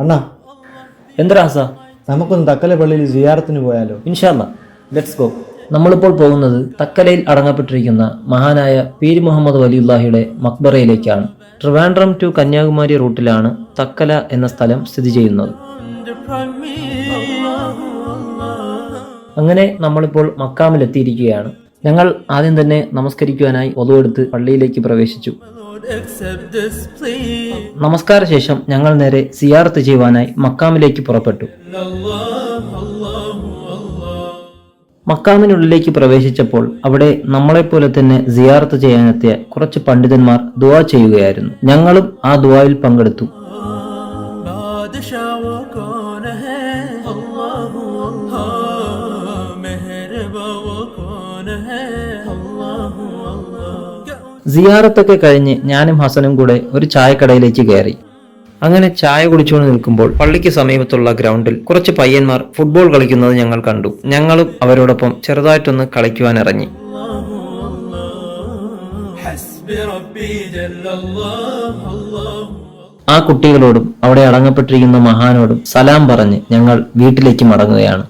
അണ്ണാ, എന്തരാസ, നമുക്കൊന്ന് തക്കല പള്ളിയിൽ സിയാറത്തിന് പോയാലോ? ഇൻഷാ അല്ലാ, ലെറ്റ്സ് ഗോ. നമ്മളിപ്പോൾ പോകുന്നത് തക്കലയിൽ അടങ്ങപ്പെട്ടിരിക്കുന്ന മഹാനായ പീർ മുഹമ്മദ് വലിയുല്ലാഹിയുടെ മക്ബറയിലേക്കാണ്. ട്രിവാൻഡ്രം ടു കന്യാകുമാരി റൂട്ടിലാണ് തക്കല എന്ന സ്ഥലം സ്ഥിതി ചെയ്യുന്നത്. അങ്ങനെ നമ്മളിപ്പോൾ മക്കാമിലെത്തിയിരിക്കുകയാണ്. ഞങ്ങൾ ആദ്യം തന്നെ നമസ്കരിക്കുവാനായി ഒതുവെടുത്ത് പള്ളിയിലേക്ക് പ്രവേശിച്ചു. നമസ്കാര ശേഷം ഞങ്ങൾ നേരെ സിയാറത്ത് ചെയ്യുവാനായി മക്കാമിലേക്ക് പുറപ്പെട്ടു. മക്കാമിനുള്ളിലേക്ക് പ്രവേശിച്ചപ്പോൾ അവിടെ നമ്മളെപ്പോലെ തന്നെ സിയാറത്ത് ചെയ്യാനെത്തിയ കുറച്ച് പണ്ഡിതന്മാർ ദുആ ചെയ്യുകയായിരുന്നു. ഞങ്ങളും ആ ദുആയിൽ പങ്കെടുത്തു. സിയാറത്തൊക്കെ കഴിഞ്ഞ് ഞാനും ഹസനും കൂടെ ഒരു ചായക്കടയിലേക്ക് കയറി. അങ്ങനെ ചായ കുടിച്ചുകൊണ്ട് നിൽക്കുമ്പോൾ പള്ളിക്ക് സമീപത്തുള്ള ഗ്രൗണ്ടിൽ കുറച്ച് പയ്യന്മാർ ഫുട്ബോൾ കളിക്കുന്നത് ഞങ്ങൾ കണ്ടു. ഞങ്ങളും അവരോടൊപ്പം ചെറുതായിട്ടൊന്ന് കളിക്കുവാൻ ഇറങ്ങി. ആ കുട്ടികളോടും അവിടെ അടങ്ങപ്പെട്ടിരിക്കുന്ന മഹാനോടും സലാം പറഞ്ഞ് ഞങ്ങൾ വീട്ടിലേക്ക് മടങ്ങുകയാണ്.